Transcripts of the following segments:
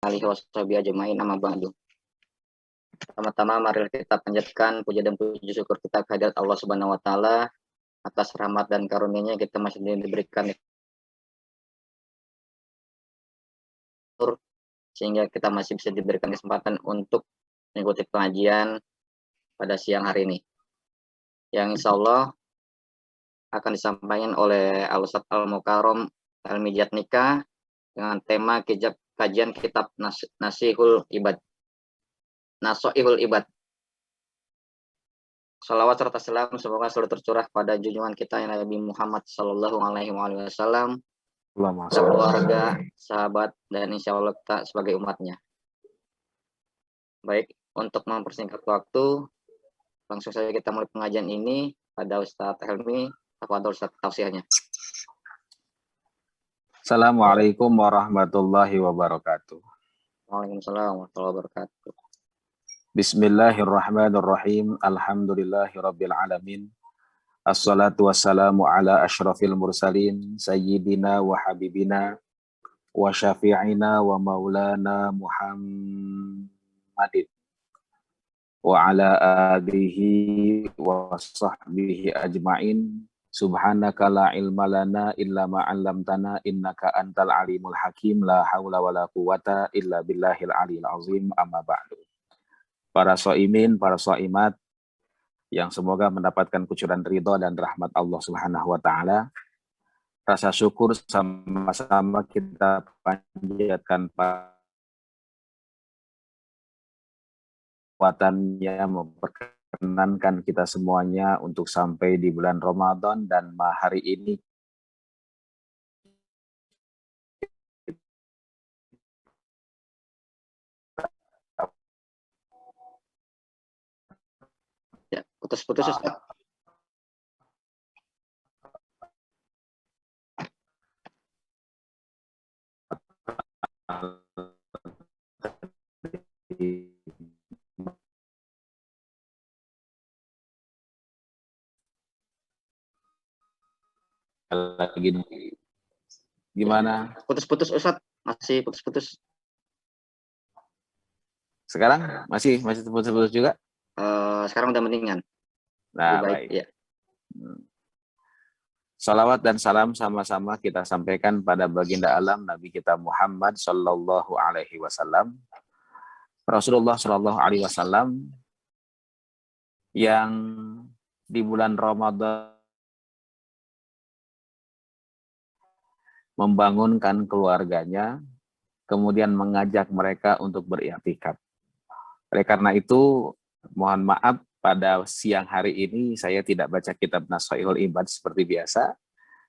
alihi washabihi ajmain, amma ba'du. Pertama-tama mari kita panjatkan puja dan puji syukur kita kehadirat Allah Subhanahu wa taala atas rahmat dan karunia-Nya kita masih diberikan sehingga kita masih bisa diberikan kesempatan untuk mengikuti pengajian pada siang hari ini. Yang insya Allah akan disampaikan oleh Al-Ustaz Al-Mukarram Al-Mijat Nikah dengan tema kajian kitab Nasihul Ibad. Nasoihul Ibad. Salawat serta salam semoga selalu tercurah pada junjungan kita yang Nabi Muhammad Sallallahu Alaihi Wasallam, keluarga, sahabat, dan insya Allah kita sebagai umatnya. Baik, untuk mempersingkat waktu, langsung saja kita mulai pengajian ini pada Ustadz Helmi. Apa Ustadz tausiahnya? Assalamualaikum warahmatullahi wabarakatuh. Waalaikumsalam warahmatullahi wabarakatuh. Bismillahirrahmanirrahim. Alhamdulillahirabbil alamin. Assalatu wassalamu ala asyrafil mursalin sayyidina wa habibina wa syafi'ina wa maulana Muhammadin wa ala alihi wa sahbihi ajmain. Subhanaka la ilma lana illa ma 'allamtana innaka antal alimul hakim. La haula wala quwata illa billahil aliyil azim. Amma ba'du. Para shaimin, para shaimat yang semoga mendapatkan kucuran ridha dan rahmat Allah Subhanahu wa taala. Rasa syukur sama-sama kita panjatkan kekuatannya memperkenankan kita semuanya untuk sampai di bulan Ramadan, dan hari ini Ya, putus-putus Ustaz. Lagi gimana? Putus-putus Ustaz, masih putus-putus. Sekarang masih putus-putus juga? Sekarang udah mendingan. Nah, baik. Ya. Salawat dan salam sama-sama kita sampaikan pada baginda alam Nabi kita Muhammad Sallallahu Alaihi Wasallam, Rasulullah Sallallahu Alaihi Wasallam, yang di bulan Ramadan membangunkan keluarganya, kemudian mengajak mereka untuk beriktikaf. Oleh karena itu, mohon maaf pada siang hari ini saya tidak baca kitab Nasoihul Ibad seperti biasa,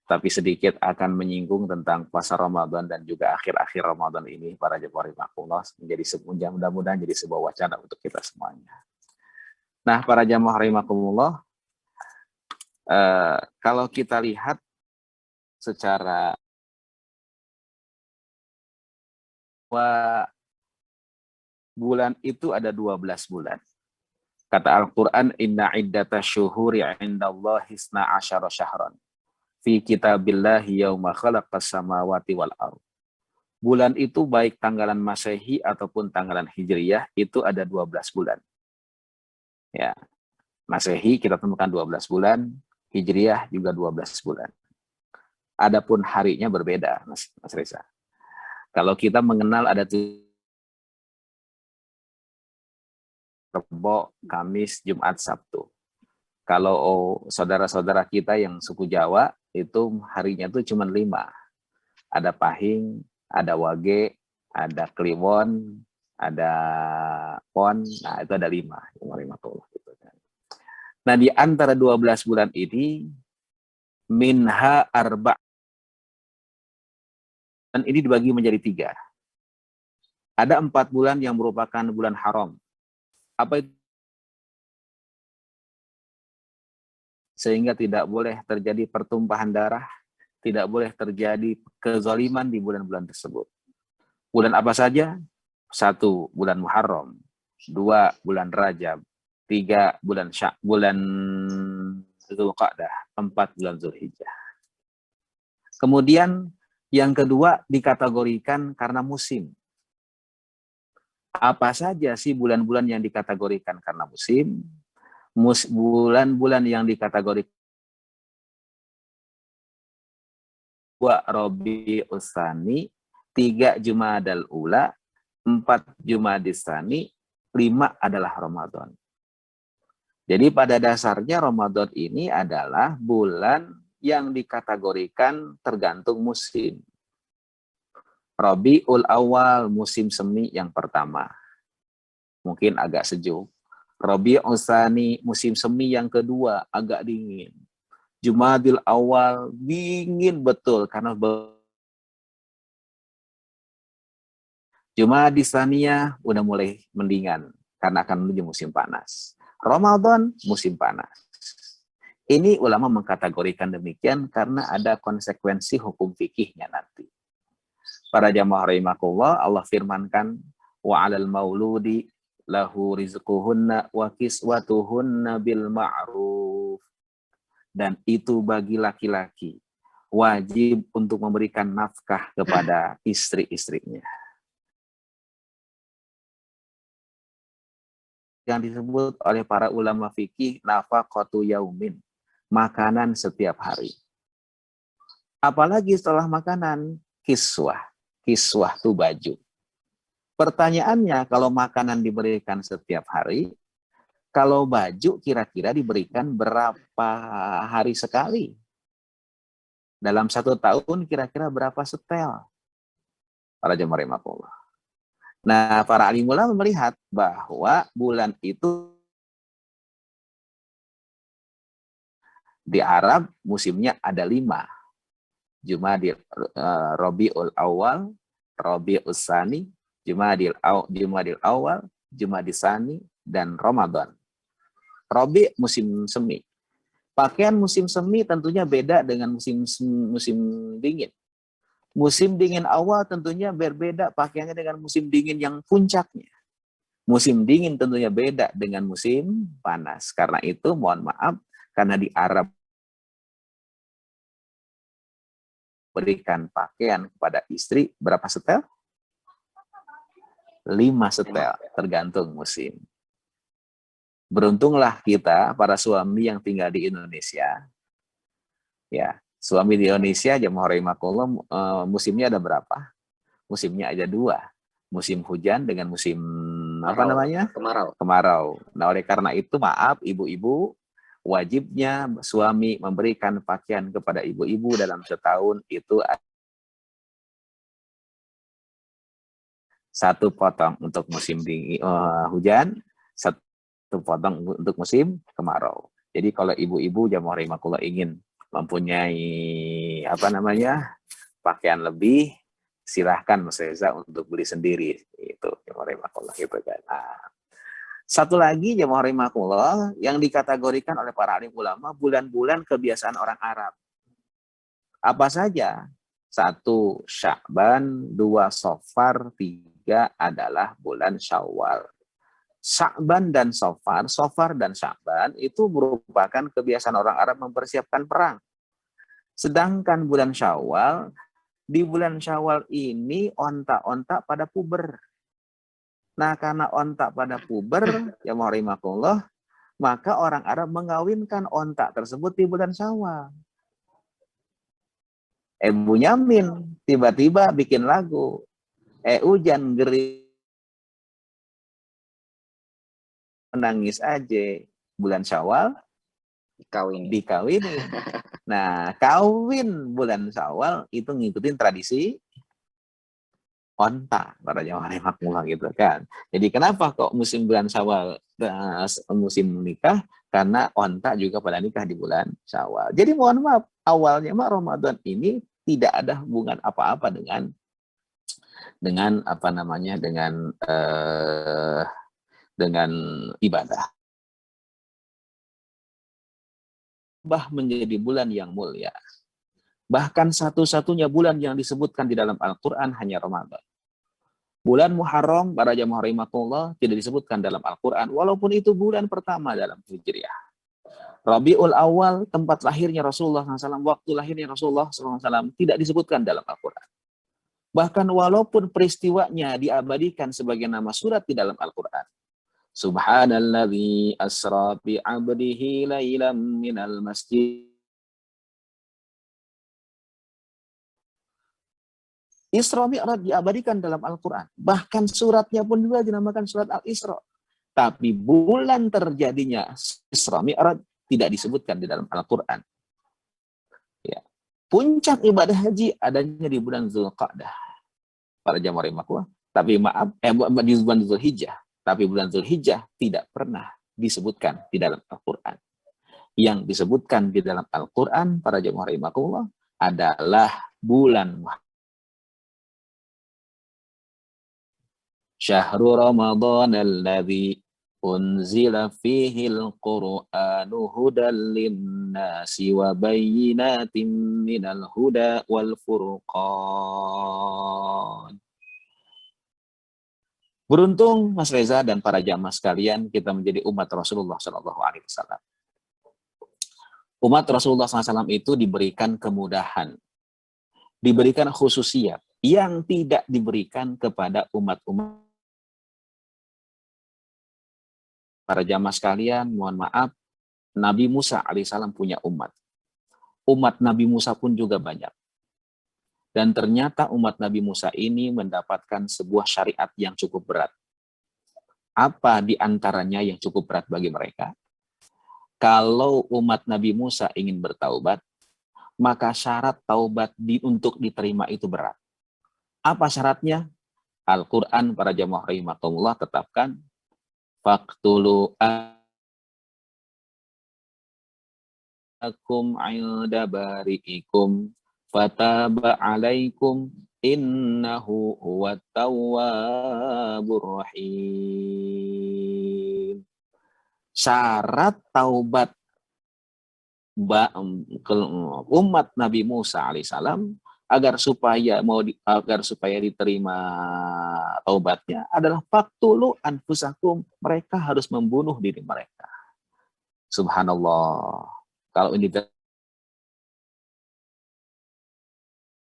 tapi sedikit akan menyinggung tentang puasa Ramadan dan juga akhir-akhir Ramadan ini para jemaah rahimakumullah, menjadi mudah-mudahan jadi sebuah wacana untuk kita semuanya. Nah, para jemaah rahimakumullah, kalau kita lihat secara bulan itu ada 12 bulan. Kata Al-Quran, inna iddata syuhuri indallahi isna asyara syahran fi kitabillahi yauma khalaqas samawati wal ardh. Bulan itu baik tanggalan Masehi ataupun tanggalan Hijriyah itu ada 12 bulan. Ya. Masehi kita temukan 12 bulan, Hijriyah juga 12 bulan. Adapun harinya berbeda, Mas Reza. Kalau kita mengenal ada Rebo, Kamis, Jumat, Sabtu. Kalau saudara-saudara kita yang suku Jawa, itu harinya itu cuma 5. Ada Pahing, ada Wage, ada Kliwon, ada Pon, nah itu ada 5. Nah, di antara 12 bulan ini, minha arba'. Dan ini dibagi menjadi 3. Ada 4 bulan yang merupakan bulan haram. Apa itu? Sehingga tidak boleh terjadi pertumpahan darah, tidak boleh terjadi kezaliman di bulan-bulan tersebut. Bulan apa saja? 1, bulan Muharram. 2, bulan Rajab. 3, bulan Dzulqa'dah. 4, bulan Zulhijjah. Kemudian yang kedua dikategorikan karena musim. Apa saja sih bulan-bulan yang dikategorikan karena musim? Bulan-bulan yang dikategorikan Rabiul Tsani, 3 Jumadal Ula, 4 Jumadis Tsani, 5 adalah Ramadan. Jadi pada dasarnya Ramadan ini adalah bulan yang dikategorikan tergantung musim. Rabiul Awal, musim semi yang pertama. Mungkin agak sejuk. Rabiul Tsani, musim semi yang kedua, agak dingin. Jumadil Awal, dingin betul karena Jumadis Tsaniyah udah mulai mendingan karena akan menuju musim panas. Ramadan musim panas. Ini ulama mengkategorikan demikian karena ada konsekuensi hukum fikihnya nanti. Para jamaah rahimakumullah, Allah firmankan wa 'alal mauludi lahu rizquhunna wa kiswatuhunna bil ma'ruf. Dan itu bagi laki-laki wajib untuk memberikan nafkah kepada istri-istrinya. Yang disebut oleh para ulama fikih nafaqatu yaumin, makanan setiap hari. Apalagi setelah makanan, kiswah. Kiswah itu baju. Pertanyaannya, kalau makanan diberikan setiap hari, kalau baju kira-kira diberikan berapa hari sekali? Dalam 1 tahun kira-kira berapa setel? Para jemaah rahimakumullah. Nah, para alim ulama melihat bahwa bulan itu di Arab musimnya ada 5. Jumadil Rabiul Awal, Rabiul Tsani, Jumadil Awal, Jumadil Tsani, dan Ramadan. Rabi musim semi. Pakaian musim semi tentunya beda dengan musim dingin. Musim dingin awal tentunya berbeda pakaiannya dengan musim dingin yang puncaknya. Musim dingin tentunya beda dengan musim panas. Karena itu mohon maaf, karena di Arab berikan pakaian kepada istri berapa setel? 5 setel, tergantung musim. Beruntunglah kita para suami yang tinggal di Indonesia. Ya, suami di Indonesia jemaah rahimakumullah, musimnya ada berapa? Musimnya ada 2. Musim hujan dengan musim apa namanya? Kemarau. Nah, oleh karena itu maaf ibu-ibu, wajibnya suami memberikan pakaian kepada ibu-ibu dalam setahun itu 1 potong untuk musim dingin, hujan, 1 potong untuk musim kemarau. Jadi kalau ibu-ibu jamaah rahimakumullah ingin mempunyai pakaian lebih, silahkan Mas Reza untuk beli sendiri. Itu jamaah rahimakumullah gitu kan. Nah, satu lagi jamaah rahimakumullah yang dikategorikan oleh para alim ulama bulan-bulan kebiasaan orang Arab. Apa saja? 1 Sya'ban, 2 Safar, 3 adalah bulan Syawal. Sya'ban dan Safar dan Sya'ban itu merupakan kebiasaan orang Arab mempersiapkan perang. Sedangkan bulan Syawal, di bulan Syawal ini onta-onta pada puber. Nah, karena onta pada puber, ya rahimakumullah, maka orang Arab mengawinkan onta tersebut di bulan Syawal. Bunyamin tiba-tiba bikin lagu. Hujan geri menangis aja, bulan Syawal dikawini. Nah, kawin bulan Syawal itu ngikutin tradisi onta para jamaah rahimakumullah gitu kan. Jadi kenapa kok musim bulan Syawal musim nikah? Karena onta juga pada nikah di bulan Syawal. Jadi mohon maaf, awalnya Ramadan ini tidak ada hubungan apa-apa dengan ibadah. Menjadi bulan yang mulia. Bahkan satu-satunya bulan yang disebutkan di dalam Al-Quran hanya Ramadan. Bulan Muharram, para jamaah rahimakumullah, tidak disebutkan dalam Al-Quran, walaupun itu bulan pertama dalam Hijriah. Rabiul Awal, tempat lahirnya Rasulullah SAW, waktu lahirnya Rasulullah SAW, tidak disebutkan dalam Al-Quran. Bahkan walaupun peristiwanya diabadikan sebagai nama surat di dalam Al-Quran. Subhanalladzi asra bi 'abdihi lailam minal masjid. Isra Mi'raj diabadikan dalam Al-Quran. Bahkan suratnya pun juga dinamakan surat Al-Isra. Tapi bulan terjadinya Isra Mi'raj tidak disebutkan di dalam Al-Quran. Ya. Puncak ibadah haji adanya di bulan Zulqa'dah. Para jamaah rahimakumullah. Tapi maaf, di bulan Zulhijjah. Tapi bulan Zulhijjah tidak pernah disebutkan di dalam Al-Quran. Yang disebutkan di dalam Al-Quran, para jamaah rahimakumullah, adalah bulan Syahrul Ramadan alladzi unzila fihi al-Qur'anu hudan lin-nasi wa bayyinatin minal huda wal furqan. Beruntung Mas Reza dan para jamaah sekalian, kita menjadi umat Rasulullah SAW. Umat Rasulullah SAW itu diberikan kemudahan, diberikan khususiyat yang tidak diberikan kepada umat-umat. Para jamaah sekalian, mohon maaf, Nabi Musa alaihissalam punya umat. Umat Nabi Musa pun juga banyak. Dan ternyata umat Nabi Musa ini mendapatkan sebuah syariat yang cukup berat. Apa di antaranya yang cukup berat bagi mereka? Kalau umat Nabi Musa ingin bertaubat, maka syarat taubat untuk diterima itu berat. Apa syaratnya? Al-Quran para jamaah rahimakumullah tetapkan, faqtulu akum 'inda bari'ikum fataba 'alaikum innahu huwat tawwabur rahim. Syarat taubat umat Nabi Musa alaihissalam agar supaya diterima taubatnya adalah faqtulu anfusakum, mereka harus membunuh diri mereka. Subhanallah. Kalau ini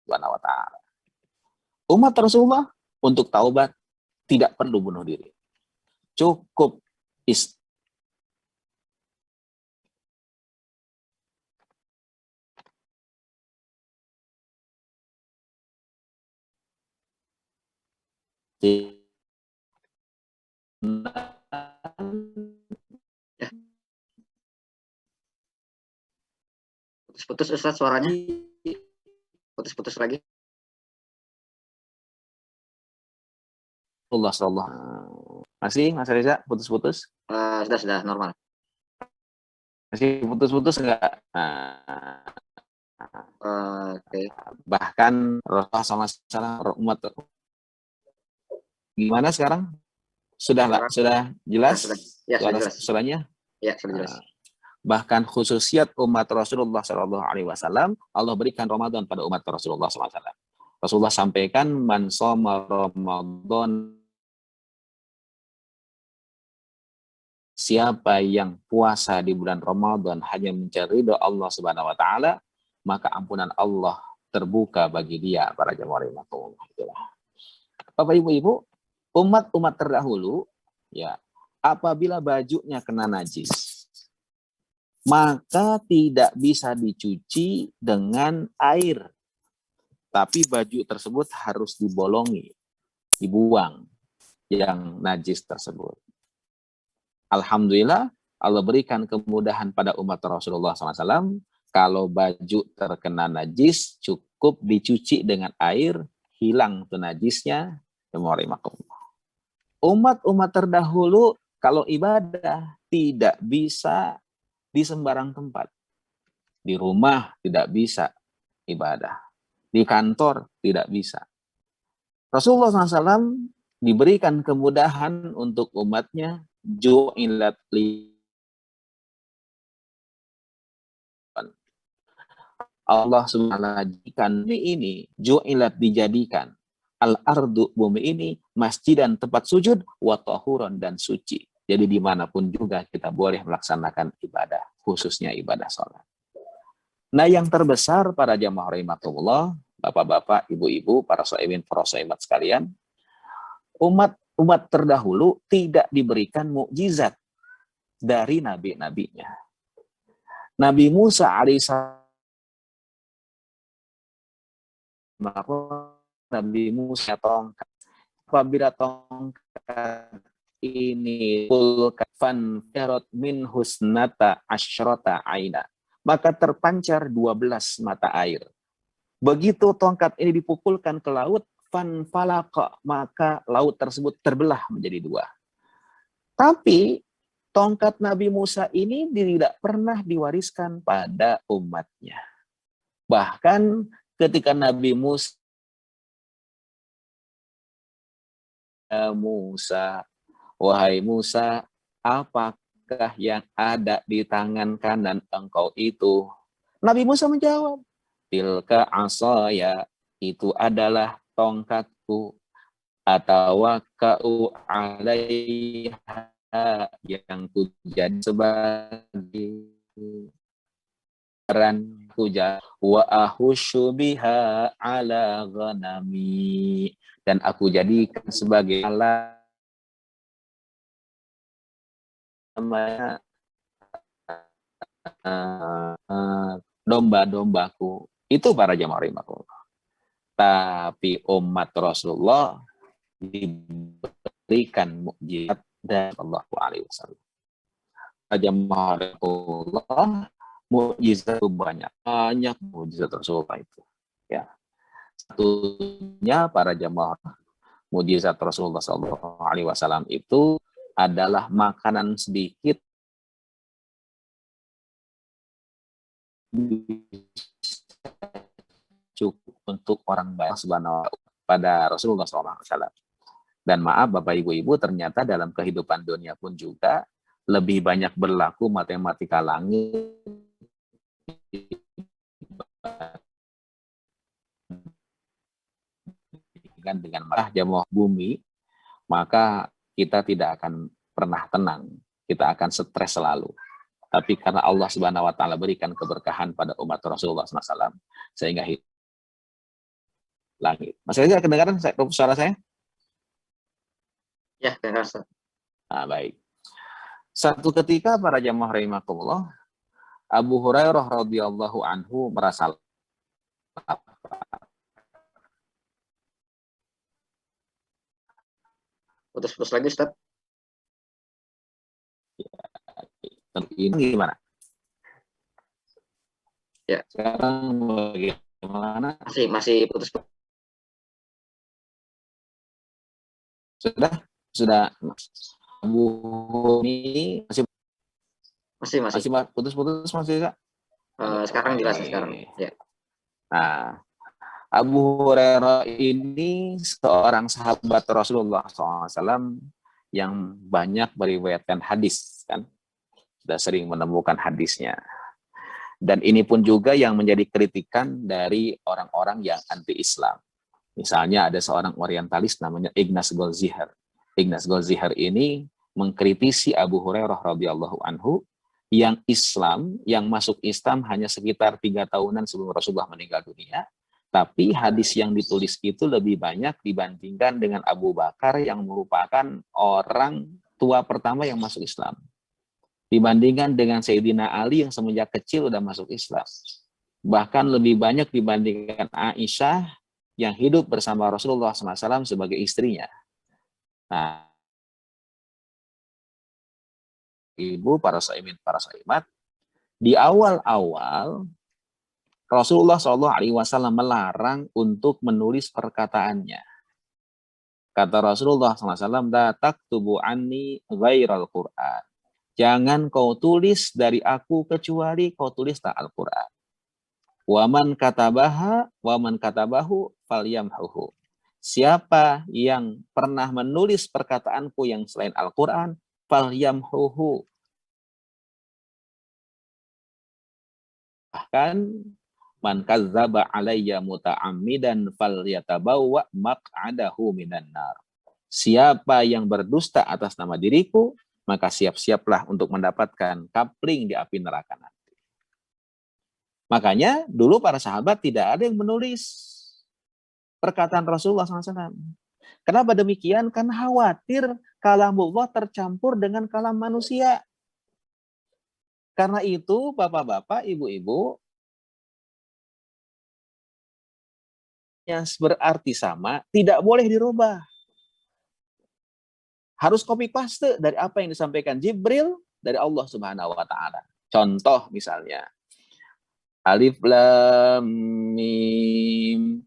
Subhanahu wa ta'ala. Umat Rasulullah untuk taubat tidak perlu bunuh diri. Cukup Putus-putus Ustaz suaranya. Putus-putus lagi. Allah sallallahu. Masih Mas Reza putus-putus? Sudah normal. Masih putus-putus enggak? Oke. Bahkan Rasulullah SAW umat. Gimana sekarang? Sudah jelas? Ya, sudah jelas. Suaranya? Ya, sudah jelas. Bahkan khususiat umat Rasulullah SAW, Allah berikan Ramadan pada umat Rasulullah SAW. Rasulullah sampaikan, man shoma Ramadan, siapa yang puasa di bulan Ramadan hanya mencari ridha Allah Subhanahu wa taala, maka ampunan Allah terbuka bagi dia. Para jamaah rahimakumullah. Bapak Ibu, umat-umat terdahulu ya, apabila bajunya kena najis, maka tidak bisa dicuci dengan air. Tapi baju tersebut harus dibolongi, dibuang yang najis tersebut. Alhamdulillah, Allah berikan kemudahan pada umat Rasulullah SAW. Kalau baju terkena najis, cukup dicuci dengan air, hilang tuh najisnya. Umat-umat terdahulu, kalau ibadah, tidak bisa di sembarang tempat. Di rumah tidak bisa ibadah. Di kantor tidak bisa. Rasulullah SAW diberikan kemudahan untuk umatnya, ju'ilat li. Allah Subhanahu ini ju'ilat dijadikan al-ardu bumi ini masjidan tempat sujud wa tahuran dan suci. Jadi dimanapun juga kita boleh melaksanakan ibadah, khususnya ibadah sholat. Nah yang terbesar para jamaah rahimakumullah, Bapak-bapak, ibu-ibu, para shaimin, para shaimat sekalian, umat terdahulu tidak diberikan mukjizat dari nabi-nabinya. Nabi Musa alaihissalam, Nabi Musa tongkat. Apabila tongkat ini fan ferot min husnata asyrota aina, maka terpancar 12 mata air. Begitu tongkat ini dipukulkan ke laut, fan falaka, maka laut tersebut terbelah menjadi dua. Tapi tongkat Nabi Musa ini tidak pernah diwariskan pada umatnya. Bahkan ketika Nabi Musa, wahai Musa, apakah yang ada di tangan kanan engkau itu? Nabi Musa menjawab, tilka asaya, itu adalah tongkatku, atau kau alaiha, yang kujadi sebagai peran kuja, wa ahusyu biha ala ghanami, dan aku jadikan sebagai alat domba-dombaku. Itu para jamaah rahimakumullah. Tapi umat Rasulullah diberikan mukjizat dari Allah Alaihi Wasallam. Jamaah rahimakumullah, mukjizat itu banyak mukjizat Rasulullah itu. Ya, satunya para jamaah, mukjizat Rasulullah Sallallahu Alaihi Wasallam itu adalah makanan sedikit cukup untuk orang banyak subhanahu pada Rasulullah SAW. Dan maaf Bapak Ibu-Ibu, ternyata dalam kehidupan dunia pun juga lebih banyak berlaku matematika langit dengan marah jamaah bumi, maka kita tidak akan pernah tenang, kita akan stres selalu. Tapi karena Allah Subhanahu Wa Taala berikan keberkahan pada umat Rasulullah SAW, sehingga langit. Mas Reza, kedengaran suara saya? Ya, kedengaran. Nah, baik. Satu ketika para jamaah rahimakumullah, Abu Hurairah radhiyallahu anhu merasa Putus-putus lagi, Ustaz. Ini gimana? Ya. Sekarang bagaimana? Masih putus-putus. Sudah. Abu ini masih putus-putus masih Kak? Sekarang jelas sekarang. Ya. Nah, Abu Hurairah ini seorang sahabat Rasulullah SAW yang banyak meriwayatkan hadis, kan? Sudah sering menemukan hadisnya. Dan ini pun juga yang menjadi kritikan dari orang-orang yang anti-Islam. Misalnya ada seorang orientalis namanya Ignaz Goldziher. Ignaz Goldziher ini mengkritisi Abu Hurairah radhiyallahu anhu yang Islam, yang masuk Islam hanya sekitar 3 tahunan sebelum Rasulullah meninggal dunia. Tapi hadis yang ditulis itu lebih banyak dibandingkan dengan Abu Bakar yang merupakan orang tua pertama yang masuk Islam. Dibandingkan dengan Sayyidina Ali yang semenjak kecil udah masuk Islam. Bahkan lebih banyak dibandingkan Aisyah yang hidup bersama Rasulullah SAW sebagai istrinya. Nah, Ibu, para shaimin, para shaimat, di awal-awal Rasulullah SAW melarang untuk menulis perkataannya. Kata Rasulullah SAW, "La taktubu anni ghairal Qur'an." Jangan kau tulis dari aku kecuali kau tulislah Al-Quran. Waman katabahu falyamhuhu. Siapa yang pernah menulis perkataanku yang selain Al-Quran, falyamhuhu. Bahkan man kadzdzaba alayya muta'ammidan falyatabawwa maq'adahu minan nar. Siapa yang berdusta atas nama diriku, maka siap-siaplah untuk mendapatkan kapling di api neraka nanti. Makanya dulu para sahabat tidak ada yang menulis. perkataan Rasulullah SAW. Kenapa demikian? Karena khawatir kalamullah tercampur dengan kalam manusia. Karena itu, bapak-bapak, ibu-ibu, yang berarti sama, tidak boleh dirubah. Harus copy paste dari apa yang disampaikan Jibril dari Allah Subhanahu wa taala. Contoh misalnya, Alif Lam Mim,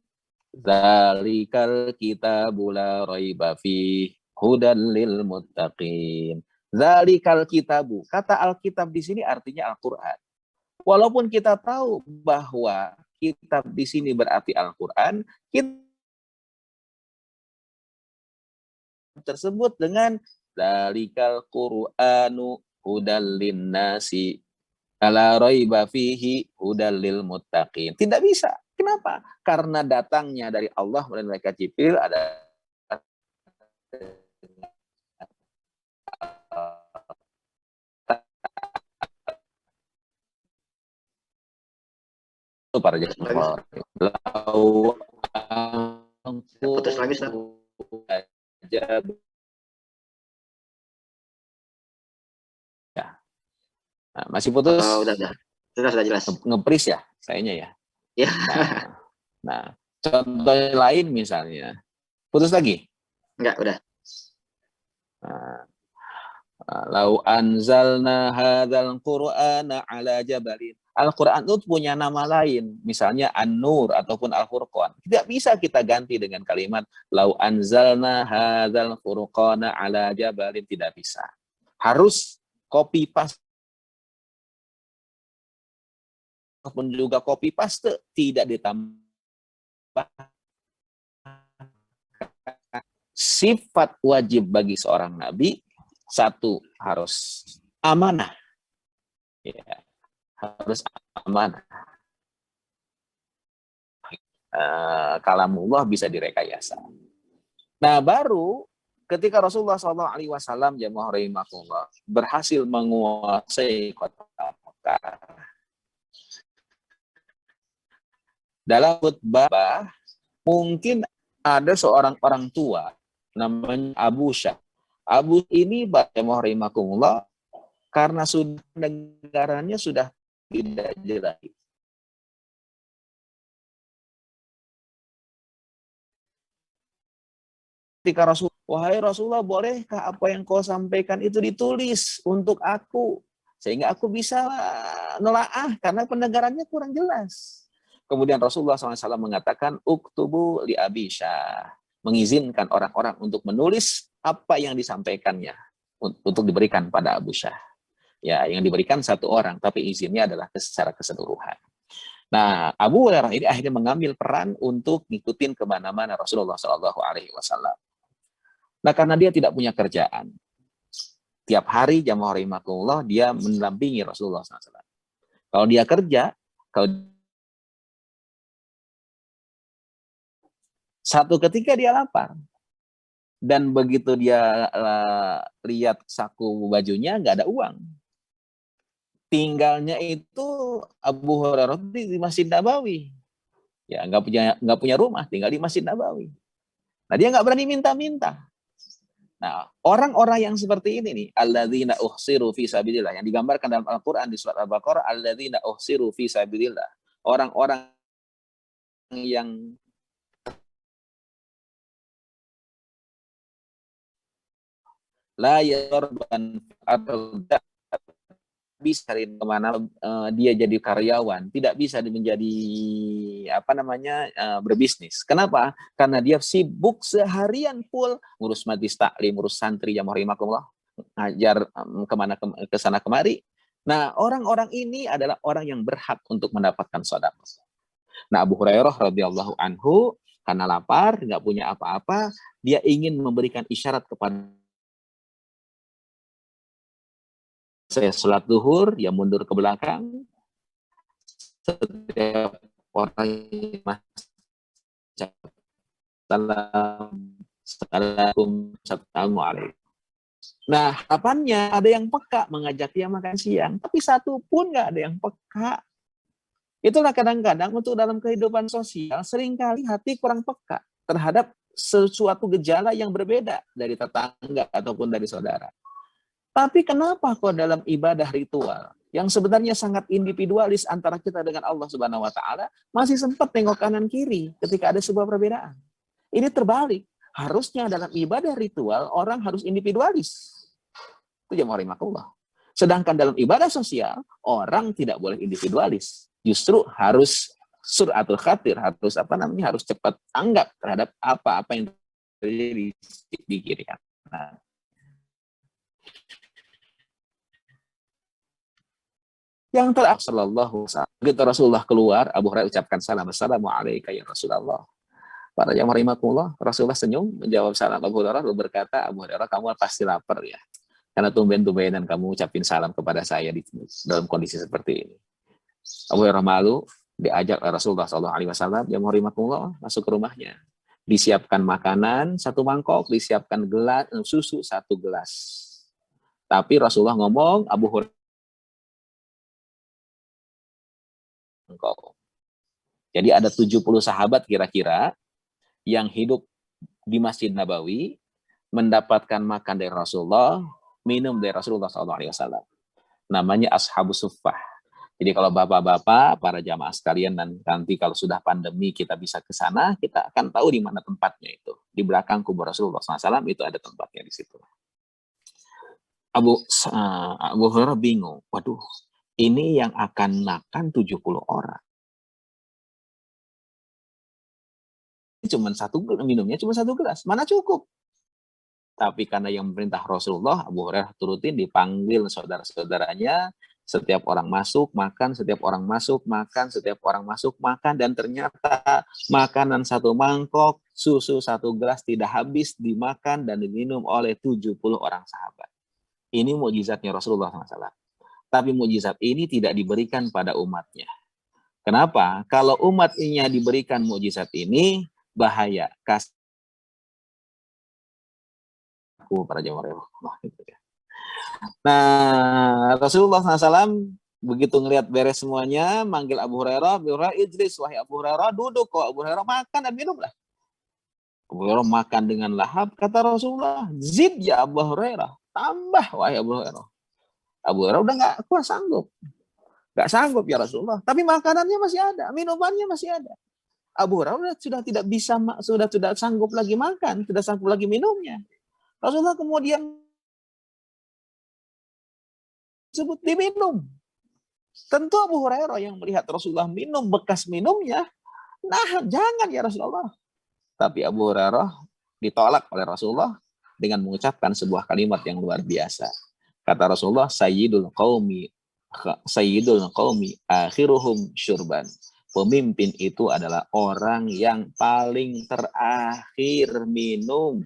Zalikal kitabu la raiba fih, hudan lil muttaqin. Zalikal kitabu. Kata Alkitab di sini artinya Al-Qur'an. Walaupun kita tahu bahwa kitab di sini berarti Al-Qur'an, kita tersebut dengan Zalikal Qur'anu hudal linnasi ala raiba fihi hudal lil muttaqin. Tidak bisa. Kenapa? Karena datangnya dari Allah melalui malaikat Jibril ada para jemaah. Putus lagi, Ustaz. Nah, masih putus? Sudah jelas. Ngepris ya, kayaknya ya. Ya. Nah, contoh lain misalnya. Putus lagi? Enggak, udah. Lau anzalna hadzal qur'ana ala jabalin. Al-Quran itu punya nama lain, misalnya An-Nur ataupun Al-Furqan. Tidak bisa kita ganti dengan kalimat lau anzalna hadzal furqana ala jabalin, tidak bisa. Harus copy paste. Ataupun juga copy paste, tidak ditambah. Sifat wajib bagi seorang nabi, satu, harus amanah. Ya, harus amanah. Kalamullah bisa direkayasa. Nah, baru ketika Rasulullah SAW jamaah rahimakumullah berhasil menguasai kota Mekah, dalam khutbah mungkin ada seorang orang tua namanya Abu Syah. Abu ini jamaah rahimakumullah karena sudah negaranya sudah tidak jelas. Ketika wahai Rasulullah, bolehkah apa yang kau sampaikan itu ditulis untuk aku sehingga aku bisa nelaah karena pendengarannya kurang jelas. Kemudian Rasulullah SAW mengatakan uktubu li Abi Syah, mengizinkan orang-orang untuk menulis apa yang disampaikannya untuk diberikan pada Abu Syah. Ya, yang diberikan satu orang, tapi izinnya adalah secara keseluruhan. Nah, Abu Hurairah ini akhirnya mengambil peran untuk ngikutin kemana-mana Rasulullah SAW. Nah, karena dia tidak punya kerjaan, tiap hari jamaah rahimakumullah dia mendampingi Rasulullah SAW. Kalau dia kerja, satu ketika dia lapar, dan begitu dia lihat saku bajunya nggak ada uang. Tinggalnya itu Abu Hurairah di Masjid Nabawi. Ya, nggak punya rumah, tinggal di Masjid Nabawi. Nah, dia nggak berani minta-minta. Nah, orang-orang yang seperti ini nih, alladzina uhsiru fi sabilillah, yang digambarkan dalam Al-Qur'an di surat Al-Baqarah, alladzina uhsiru fi sabilillah. Orang-orang yang la yarban atau bisa kemana dia jadi karyawan, tidak bisa menjadi berbisnis. Kenapa? Karena dia sibuk seharian full ngurus majlis taklim, ngurus santri jamaah rahimakumullah, ngajar ke sana kemari. Nah, orang-orang ini adalah orang yang berhak untuk mendapatkan sedekah. Nah, Abu Hurairah radhiyallahu anhu karena lapar, nggak punya apa-apa, dia ingin memberikan isyarat kepada saya sholat zuhur, ya mundur ke belakang. Setiap orang Assalamualaikum. Nah, harapannya ada yang peka mengajak dia makan siang, tapi satu pun nggak ada yang peka. Itulah kadang-kadang untuk dalam kehidupan sosial, seringkali hati kurang peka terhadap sesuatu gejala yang berbeda dari tetangga ataupun dari saudara. Tapi kenapa kok dalam ibadah ritual yang sebenarnya sangat individualis antara kita dengan Allah Subhanahu wa taala masih sempat tengok kanan kiri ketika ada sebuah perbedaan? Ini terbalik. Harusnya dalam ibadah ritual orang harus individualis. Itu jamaah rahimakumullah. Sedangkan dalam ibadah sosial orang tidak boleh individualis. Justru harus suratul khatir, harus cepat tanggap terhadap apa-apa yang terjadi di kiri kanan. Yang terakhir sallallahu alaihi wasallam. Begitu Rasulullah keluar, Abu Hurairah ucapkan salam, assalamualaikum ya Rasulullah. Para jamaah rahimakumullah, Rasulullah senyum menjawab salam Abu Hurairah, lalu berkata, Abu Hurairah, kamu pasti lapar ya. Karena tumben-tumbenan kamu ucapin salam kepada saya dalam kondisi seperti ini. Abu Hurairah malu, diajak Rasulullah SAW, jamaah rahimakumullah, masuk ke rumahnya. Disiapkan makanan satu mangkok, disiapkan gelas susu satu gelas. Tapi Rasulullah ngomong, Abu Hurairah, jadi ada 70 sahabat kira-kira yang hidup di Masjid Nabawi, mendapatkan makan dari Rasulullah, minum dari Rasulullah SAW. Namanya Ashabus Suffah. Jadi kalau bapak-bapak, para jamaah sekalian, dan nanti kalau sudah pandemi kita bisa ke sana, kita akan tahu di mana tempatnya itu. Di belakang kubur Rasulullah SAW itu ada tempatnya di situ. Abu Hurairah bingung, waduh, ini yang akan makan 70 orang. Cuma minumnya cuma satu gelas, mana cukup? Tapi karena yang memerintah Rasulullah, Abu Hurairah turutin, dipanggil saudara-saudaranya, setiap orang masuk, makan, setiap orang masuk, makan, setiap orang masuk, makan, dan ternyata makanan satu mangkok, susu satu gelas tidak habis dimakan dan diminum oleh 70 orang sahabat. Ini mukjizatnya Rasulullah SAW. Tapi mukjizat ini tidak diberikan pada umatnya. Kenapa? Kalau umatnya diberikan mukjizat ini, bahaya. Para jamaah gitu ya. Nah, Rasulullah SAW begitu ngelihat beres semuanya, manggil Abu Hurairah, ijlis, wahai Abu Hurairah, duduk. Kok Abu Hurairah makan dan minumlah. Abu Hurairah makan dengan lahap, kata Rasulullah, zid ya Abu Hurairah, tambah wahai Abu Hurairah. Abu Hurairah udah nggak kuat sanggup. Nggak sanggup ya Rasulullah, tapi makanannya masih ada, minumannya masih ada. Abu Hurairah sudah tidak bisa, sudah tidak sanggup lagi makan, tidak sanggup lagi minumnya. Rasulullah kemudian sebut diminum. Tentu Abu Hurairah yang melihat Rasulullah minum bekas minumnya, nah jangan ya Rasulullah. Tapi Abu Hurairah ditolak oleh Rasulullah dengan mengucapkan sebuah kalimat yang luar biasa. Kata Rasulullah, Sayyidul Qaumi akhiruhum syurban. Pemimpin itu adalah orang yang paling terakhir minum.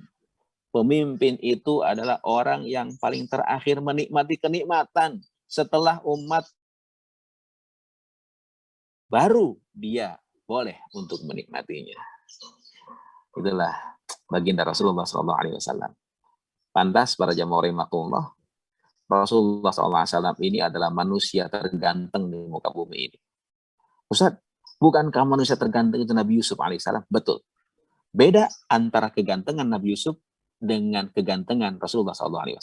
Pemimpin itu adalah orang yang paling terakhir menikmati kenikmatan. Setelah umat, baru dia boleh untuk menikmatinya. Itulah baginda Rasulullah SAW. Pantas para jamaah rahimakumullah, Rasulullah SAW ini adalah manusia terganteng di muka bumi ini. Ustaz, bukankah manusia terganteng itu Nabi Yusuf alaihissalam? Betul. Beda antara kegantengan Nabi Yusuf dengan kegantengan Rasulullah SAW.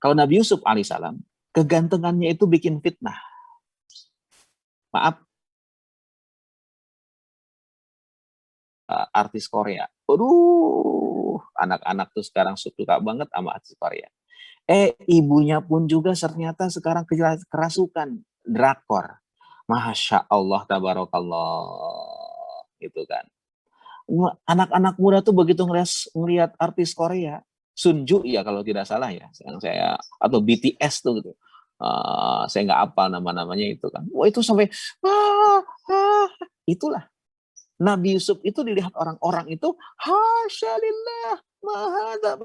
Kalau Nabi Yusuf alaihissalam, kegantengannya itu bikin fitnah. Maaf, artis Korea. Aduh, anak-anak tuh sekarang suka banget sama artis Korea. Ibunya pun juga ternyata sekarang kerasukan drakor. Masya Allah, tabarakallah, gitu kan. Anak-anak muda tuh begitu ngelihat artis Korea, Sunju ya kalau tidak salah ya, saya atau BTS tuh gitu. Saya nggak hafal nama-namanya itu kan. Wah itu sampai itulah. Nabi Yusuf itu dilihat orang-orang itu, hasya lillah, mahadza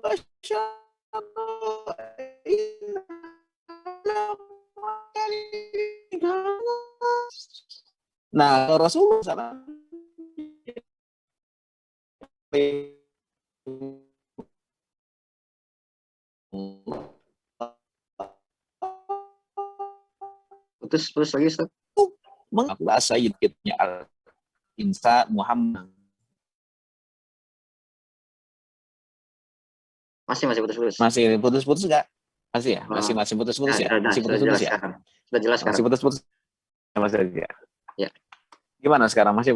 nah Rasulullah SAW Putus lagi Ustaz. mengaklah sayyidnya al-insa Muhammad. Masih putus-putus. Masih putus-putus nggak? Masih ya? Masih putus-putus ya? Masih putus-putus ya? Sudah jelas sekarang. Masih putus-putus. Masih ya. Ya. Gimana sekarang? Masih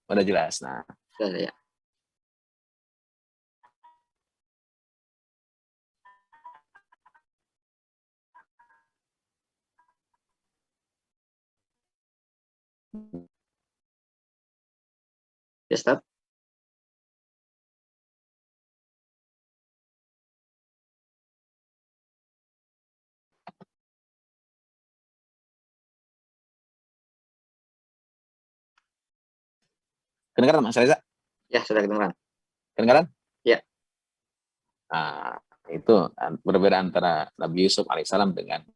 udah jelas. Nah. Sudah, ya. Ya, Ustaz. Kedengaran Mas Reza? Ya, sudah kedengaran. Kedengaran? Ya. Nah, itu berbeda antara Nabi Yusuf alaihissalam dengan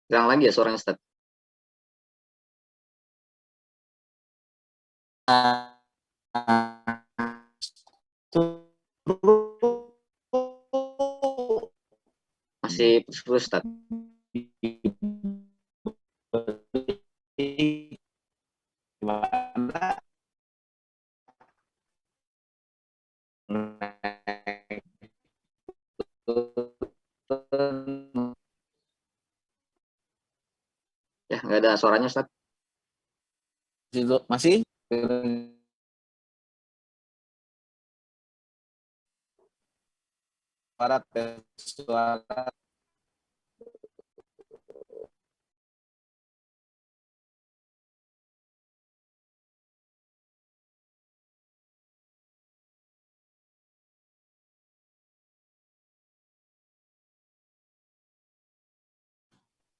Hilang lagi ya suaranya, Ustaz. Masih putus-putus, Ustaz. Gimana? Ya, nggak ada suaranya, Ustaz. Masih? Suara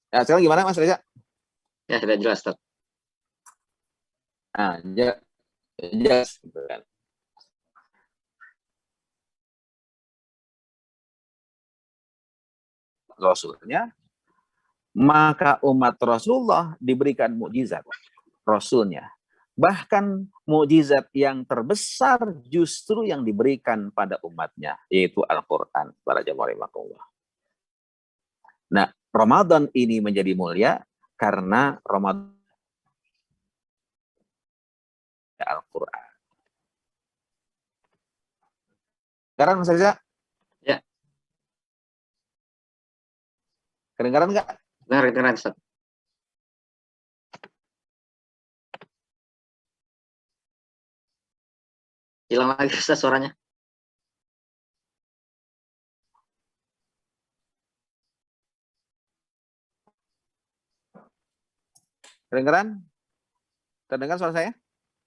ya, sekarang gimana Mas Reza? Ya, sudah jelas, Ustaz. Nah, jelas gitu kan. Rasulnya, maka umat Rasulullah diberikan mukjizat Rasulnya. Bahkan mukjizat yang terbesar justru yang diberikan pada umatnya, yaitu Al-Quran. Para jamaah rahimakumullah. Nah, Ramadan ini menjadi mulia karena Ramadan Al-Quran. Sekarang Mas Reza? Ya. Kedengaran nggak? Dengar, Ustaz. Hilang lagi, Ustaz, suaranya. Kedengaran? Terdengar suara saya?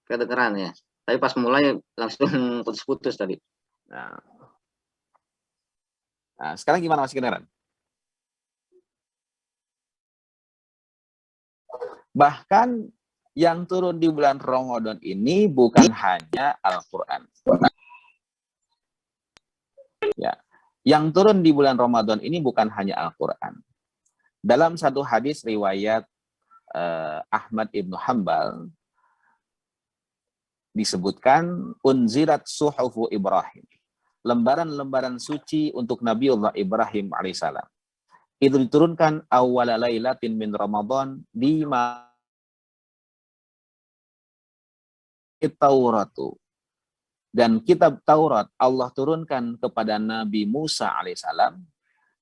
Kedengeran ya. Tapi pas mulai langsung putus-putus tadi. Nah, sekarang gimana Mas kedengaran? Bahkan yang turun di bulan Ramadan ini bukan hanya Al-Quran. Ya, yang turun di bulan Ramadan ini bukan hanya Al-Quran. Dalam satu hadis riwayat Ahmad ibnu Hanbal disebutkan unzirat suhufu Ibrahim, lembaran-lembaran suci untuk Nabiullah Ibrahim alaihissalam. Itu diturunkan awwala lailatin min Ramadan di Tauratu. Dan kitab Taurat Allah turunkan kepada Nabi Musa alaihissalam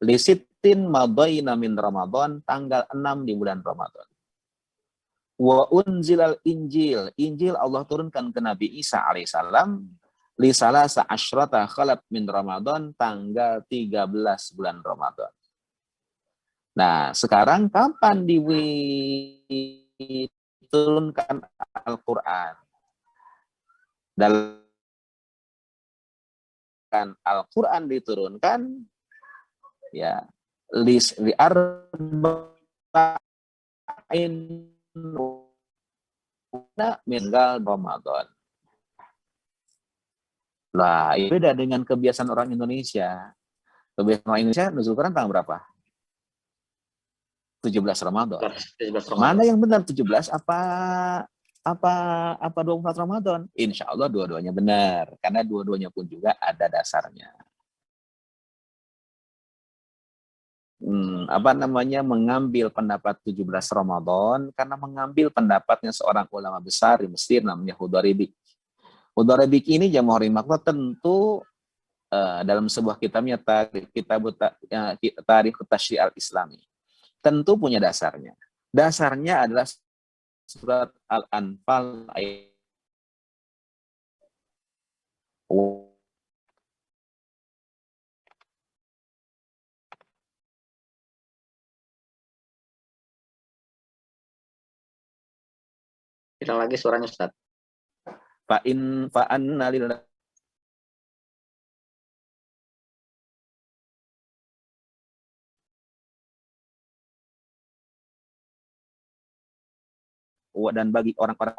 lisittin madaina min Ramadan, tanggal 6 di bulan Ramadan. Wa unzilal Injil, Injil Allah turunkan ke Nabi Isa alaihissalam li salasa asyrata khalat min Ramadan, tanggal 13 bulan Ramadan. Nah, sekarang kapan diturunkan Al-Quran? Dalam Al-Quran diturunkan ya li arba'in minggal Ramadan. Lah, itu beda dengan kebiasaan orang Indonesia. Kebiasaan orang Indonesia nuzul Quran tanggal berapa? 17 Ramadan. 17 Ramadan. Mana yang benar, 17 apa apa 24 Ramadan? Insya Allah dua-duanya benar, karena dua-duanya pun juga ada dasarnya. Mengambil pendapat 17 Ramadan karena mengambil pendapatnya seorang ulama besar di Mesir namanya Hudairibik. Hudairibik ini jamaah rahimakumullah tentu dalam sebuah kitabnya Tarikh Tasyri' al-Islami tentu punya dasarnya. Dasarnya adalah surat Al-Anfal ayat Hilang lagi suaranya, Ustaz. fa'anna lillahi dan bagi orang-orang.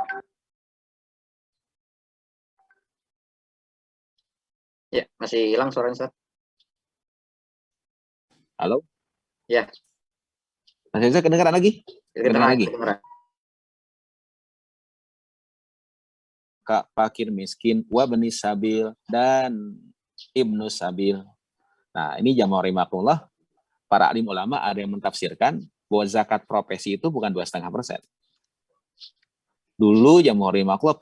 Ya, masih hilang suaranya, Ustaz. Halo? Ya. Masih bisa kedengaran lagi? Kedengaran lagi. Kak fakir miskin, wa bani sabil, dan ibnu sabil. Nah, ini jamaah rahimakumullah, para alim ulama ada yang mentafsirkan bahwa zakat profesi itu bukan 2,5%. Dulu jamaah rahimakumullah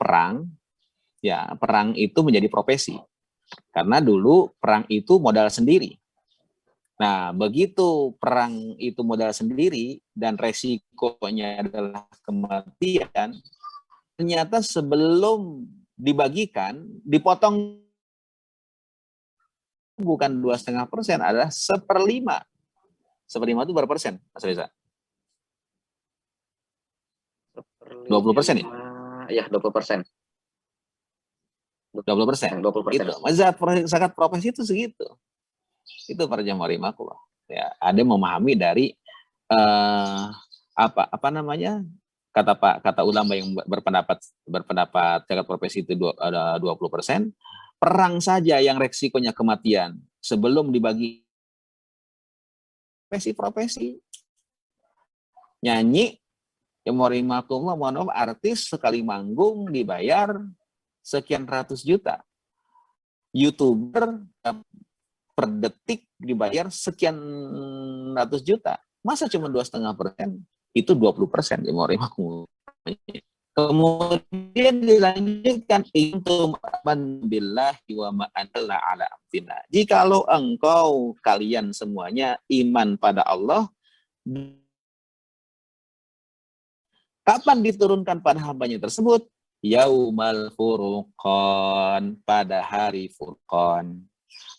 perang itu menjadi profesi. Karena dulu perang itu modal sendiri. Nah, begitu perang itu modal sendiri dan resikonya adalah kematian, ternyata sebelum dibagikan, dipotong bukan 2,5%, adalah 1/5. 1/5 itu berapa persen, Mas Reza? 20% ya? Ya, 20%. 20%. 20%. Itu. Zakat profesi itu segitu. Itu para jamaah rahimakumullah. Ya, ada yang memahami dari kata ulama yang berpendapat zakat profesi itu 20%. Perang saja yang resikonya kematian sebelum dibagi profesi. Nyanyi yang mohon maaf, artis sekali manggung dibayar sekian ratus juta. YouTuber per detik dibayar sekian ratus juta. Masa cuma 2,5%? Itu 20% ya mohon maaf. Kemudian dilanjutkan intum billahi wa ma'analla ala abdina. Jikalau engkau kalian semuanya iman pada Allah, kapan diturunkan pada hambanya tersebut? Yaumal Furqan, pada hari Furqan.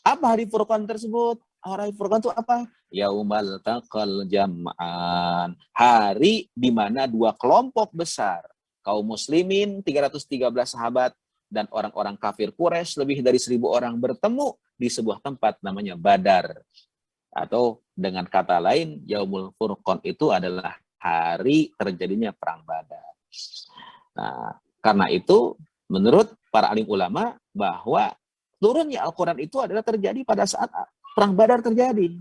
Apa hari Furqan tersebut? Hari Furqan itu apa? Yaumal taqal jam'an. Hari di mana dua kelompok besar, kaum muslimin 313 sahabat dan orang-orang kafir Quraisy lebih dari 1.000 orang bertemu di sebuah tempat namanya Badar. Atau dengan kata lain, Yaumul Furqan itu adalah hari terjadinya perang Badar. Nah, karena itu menurut para alim ulama bahwa turunnya Al-Quran itu adalah terjadi pada saat perang Badar terjadi.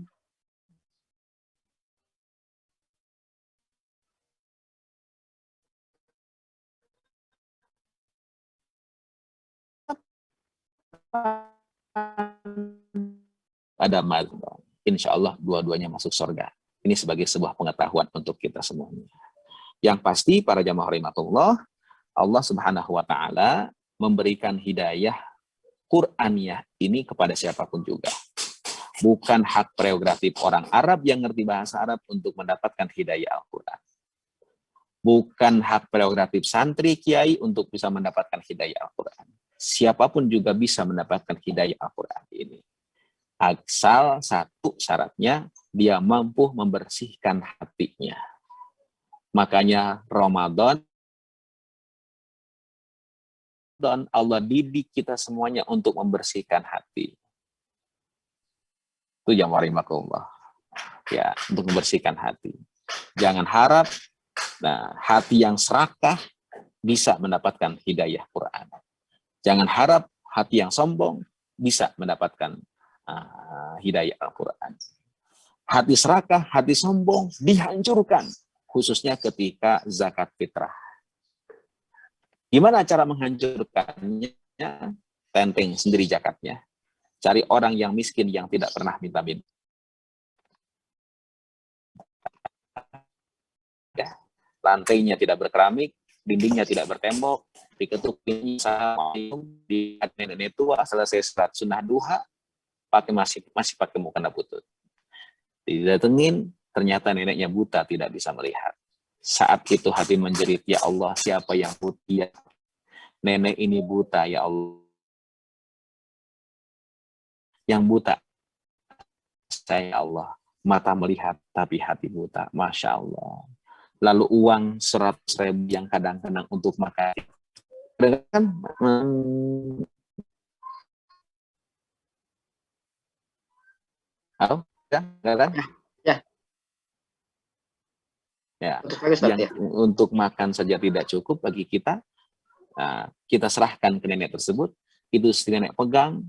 Ada mazhab. Insya Allah dua-duanya masuk surga. Ini sebagai sebuah pengetahuan untuk kita semuanya. Yang pasti para jamaah rahimakumullah, Allah Subhanahu wa taala memberikan hidayah Qur'aniyah ini kepada siapapun juga. Bukan hak prerogatif orang Arab yang ngerti bahasa Arab untuk mendapatkan hidayah Al-Qur'an. Bukan hak prerogatif santri kiai untuk bisa mendapatkan hidayah Al-Qur'an. Siapapun juga bisa mendapatkan hidayah Al-Qur'an ini. Asal satu syaratnya, dia mampu membersihkan hatinya. Makanya Ramadan, dan Allah didik kita semuanya untuk membersihkan hati. Itu yang warimakumullah. Ya, untuk membersihkan hati. Jangan harap hati yang serakah bisa mendapatkan hidayah Quran. Jangan harap hati yang sombong bisa mendapatkan hidayah Al-Quran. Hati serakah, hati sombong dihancurkan, khususnya ketika zakat fitrah. Gimana cara menghancurkannya? Tenteng sendiri zakatnya. Cari orang yang miskin yang tidak pernah minta-minta. Ya. Lantainya tidak berkeramik, dindingnya tidak bertembok, diketuk di nenek tua, selesai sholat sunnah duha, masih pakai mukena butut. Didatengin, ternyata neneknya buta, tidak bisa melihat. Saat itu hati menjerit, ya Allah, siapa yang buta? Nenek ini buta, ya Allah. Yang buta, saya Allah. Mata melihat, tapi hati buta. Masya Allah. Lalu uang 100.000 yang kadang-kadang untuk makan. Kan, halo? Ya, kan? Ya, Ya, Ustaz, yang ya. untuk makan saja tidak cukup bagi kita, nah, kita serahkan ke nenek tersebut, itu si nenek pegang,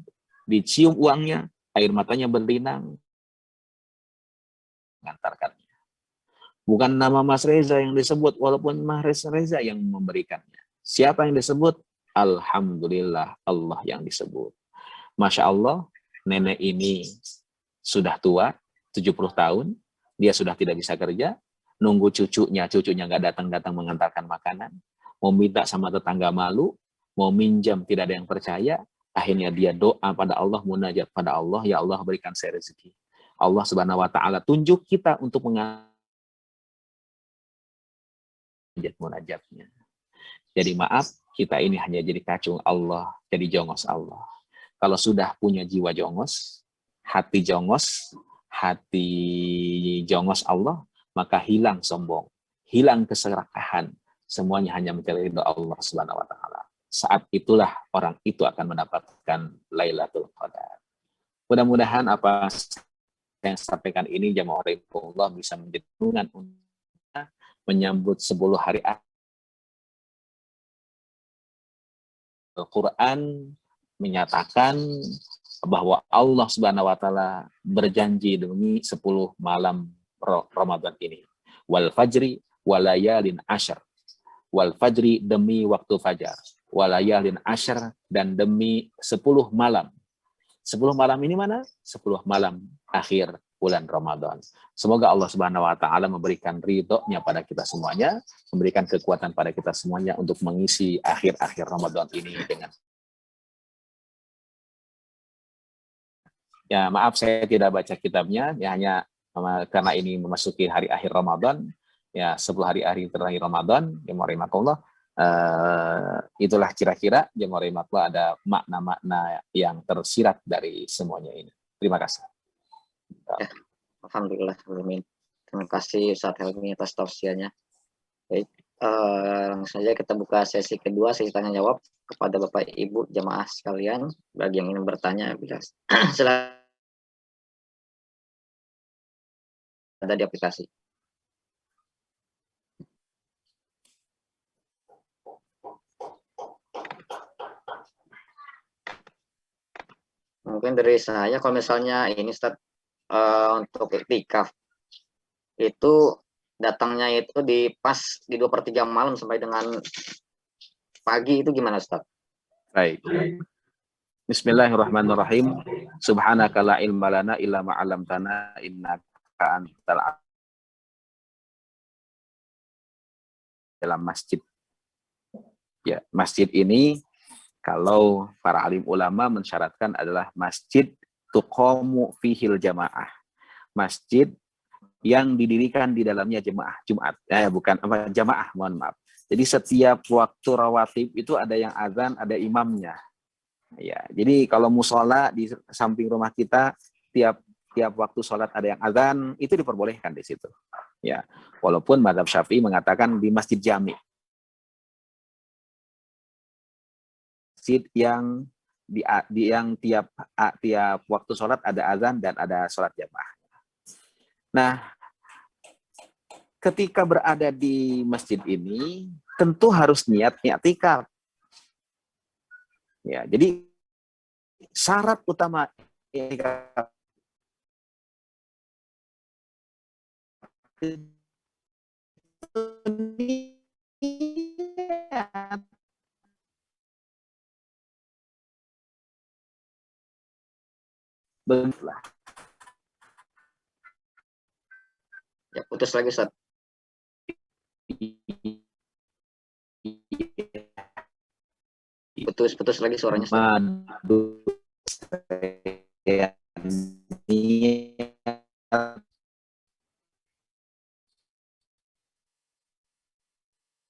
dicium uangnya, air matanya berlinang, mengantarkannya. Bukan nama Mas Reza yang disebut, walaupun Mas Reza yang memberikannya. Siapa yang disebut? Alhamdulillah, Allah yang disebut. Masya Allah, nenek ini sudah tua, 70 tahun, dia sudah tidak bisa kerja, nunggu cucunya nggak datang-datang mengantarkan makanan, mau minta sama tetangga malu, mau minjam tidak ada yang percaya, akhirnya dia doa pada Allah, munajat pada Allah, ya Allah berikan saya rezeki. Allah Subhanahu wa taala tunjuk kita untuk mengambil munajatnya. Jadi maaf, kita ini hanya jadi kacung Allah, jadi jongos Allah. Kalau sudah punya jiwa jongos, hati jongos Allah, maka hilang sombong, hilang keserakahan, semuanya hanya mencari ridho Allah Subhanahu wa taala. Saat itulah orang itu akan mendapatkan Lailatul Qadar. Mudah-mudahan apa yang saya sampaikan ini jamaah Allah bisa menjadi tuntunan untuk menyambut 10 hari Al-Quran menyatakan bahwa Allah Subhanahu wa taala berjanji demi 10 malam Ramadan ini. Wal fajri walayalin asyr. Wal fajri demi waktu fajar. Walayalin asyr dan demi 10 malam. 10 malam ini mana? 10 malam akhir bulan Ramadan. Semoga Allah Subhanahu wa taala memberikan ridho-Nya pada kita semuanya, memberikan kekuatan pada kita semuanya untuk mengisi akhir-akhir Ramadan ini dengan ya maaf saya tidak baca kitabnya, ya hanya karena ini memasuki hari akhir Ramadan, ya 10 hari terakhir Ramadan, ya rahimakumullah, itulah kira-kira ya rahimakumullah ada makna-makna yang tersirat dari semuanya ini. Terima kasih. Ya, alhamdulillah, terima kasih Ustaz Helmi atas tausiahnya. Baik, langsung saja kita buka sesi kedua, sesi tanya jawab kepada Bapak Ibu jamaah sekalian. Bagi yang ingin bertanya, bisa silakan ada di aplikasi. Mungkin dari saya, kalau misalnya ini Ustaz, untuk iktikaf itu datangnya itu pas di 2/3 malam sampai dengan pagi, itu gimana Ustaz? Baik. Bismillahirrahmanirrahim. Subhanaka la ilma lana illa ma 'allamtana innaka antal dalam masjid. Ya, masjid ini kalau para alim ulama mensyaratkan adalah masjid tuqamu fihil jamaah. Masjid yang didirikan di dalamnya jemaah Jumat. Bukan apa jamaah, mohon maaf. Jadi setiap waktu rawatib itu ada yang azan, ada imamnya. Ya, jadi kalau musola di samping rumah kita tiap waktu sholat ada yang azan, itu diperbolehkan di situ. Ya, walaupun mazhab Syafi'i mengatakan di masjid jami, masjid yang yang tiap waktu sholat ada azan dan ada sholat jamaah. Nah, ketika berada di masjid ini tentu harus niat i'tikaf. Ya, jadi syarat utama i'tikaf Begitulah. Ya, putus lagi Ustaz. Putus lagi suaranya Ustaz. Madu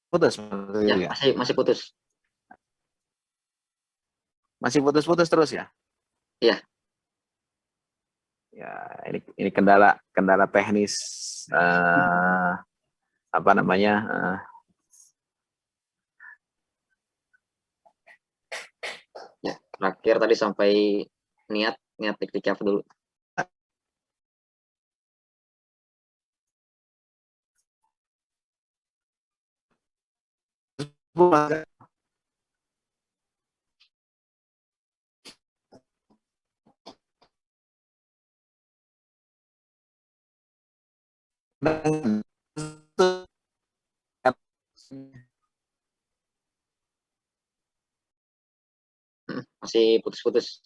putus Ya, masih putus. Masih putus-putus terus ya? Iya. Ya, ini kendala teknis apa namanya? Ya, terakhir tadi sampai niat iktikaf dulu. Masih putus-putus.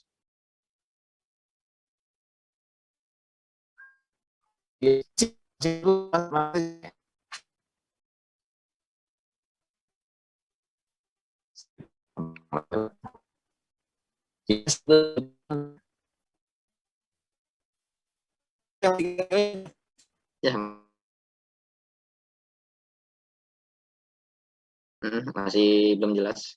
Ya, masih belum jelas.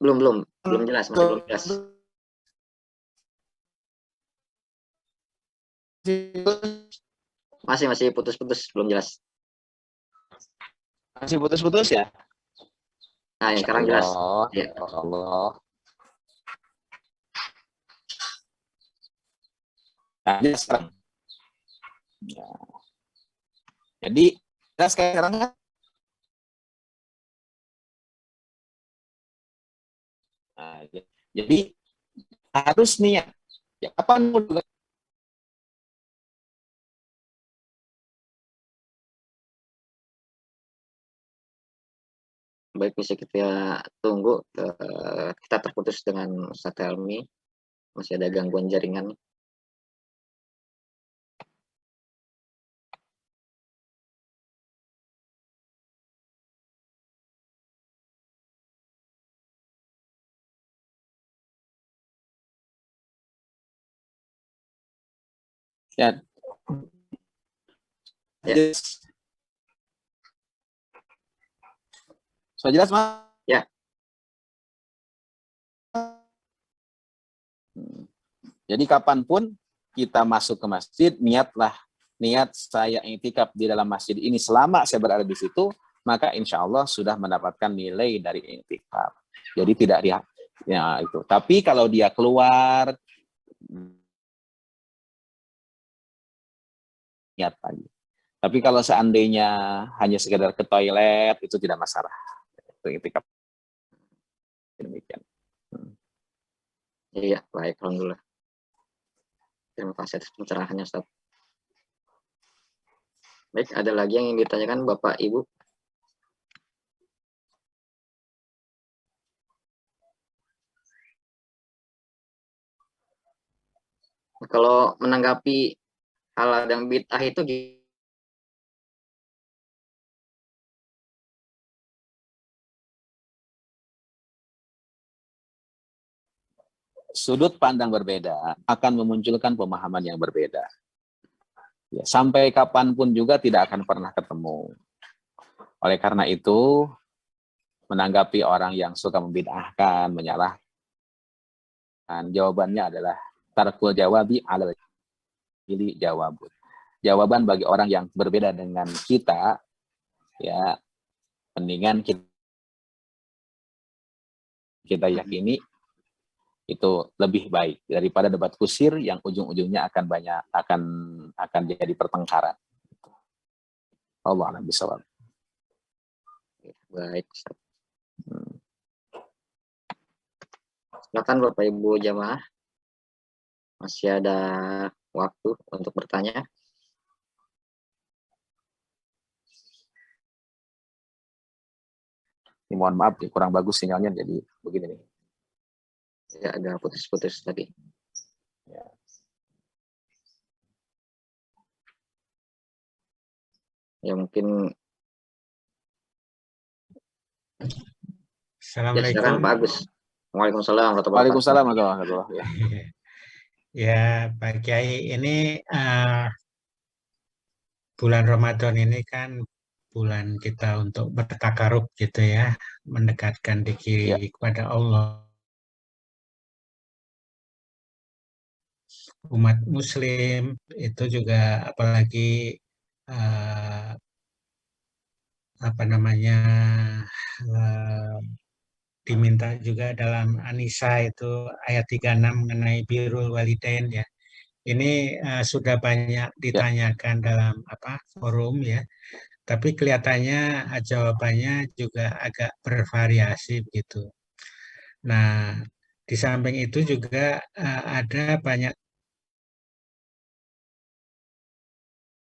Belum jelas, masih belum jelas. Masih putus-putus, belum jelas. Masih putus-putus ya? Nah, yang sekarang jelas. Ya. Allah. Nah, sekarang. Ya. Jadi kita sekarang kan jadi harus niat. Ya, kapan mulai? Baik, bisa kita tunggu. Kita terputus dengan Ustaz Helmi. Masih ada gangguan jaringan. Ya. Ya. Sudah jelas, Mas? Ya. Jadi kapanpun kita masuk ke masjid, niat saya iktikaf di dalam masjid ini selama saya berada di situ, maka insya Allah sudah mendapatkan nilai dari iktikaf. Jadi tidak ya itu. Tapi kalau dia keluar, niat lagi. Tapi kalau seandainya hanya sekedar ke toilet, itu tidak masalah. Itu iktikaf. Demikian. Iya, baik, alhamdulillah. Terima kasih atas pencerahannya, Ustaz. Baik, ada lagi yang ingin ditanyakan Bapak Ibu? Kalau menanggapi hal yang bid'ah itu sudut pandang berbeda akan memunculkan pemahaman yang berbeda. Ya, sampai kapanpun juga tidak akan pernah ketemu. Oleh karena itu, menanggapi orang yang suka membid'ahkan, menyalahkan, jawabannya adalah tarkul jawabi alal ili jawabun. Jawaban bagi orang yang berbeda dengan kita, ya, mendingan kita kita yakini itu lebih baik daripada debat kusir yang ujung-ujungnya akan jadi pertengkaran. Allah a'lam bishawab. Baik, Ustaz. Silakan Bapak Ibu jamaah. Masih ada waktu untuk bertanya. Ini mohon maaf, kurang bagus sinyalnya, jadi begini nih. Ya, agak putus-putus tadi. Ya. Ya mungkin. Assalamualaikum. Ya, silakan Pak Agus. Waalaikumsalam warahmatullahi Waalaikumsalam wabarakatuh. warahmatullahi wabarakatuh. Ya, Pak Kiai, ini bulan Ramadan ini kan bulan kita untuk bertakarub gitu ya, mendekatkan diri kepada Allah. Umat Muslim itu juga apalagi diminta juga dalam An-Nisa itu ayat 36 mengenai birrul walidain ya. Ini sudah banyak ditanyakan dalam forum ya, tapi kelihatannya jawabannya juga agak bervariasi begitu. Nah, di samping itu juga ada banyak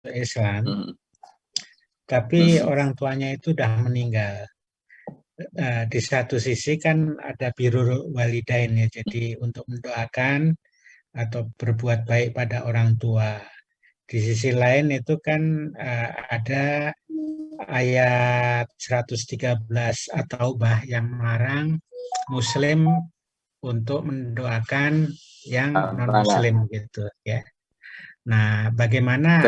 Islam, tapi orang tuanya itu sudah meninggal. Di satu sisi kan ada birrul walidain ya, jadi untuk mendoakan atau berbuat baik pada orang tua. Di sisi lain itu kan ada ayat 113 At-Taubah yang melarang Muslim untuk mendoakan yang non-Muslim gitu ya. Nah, bagaimana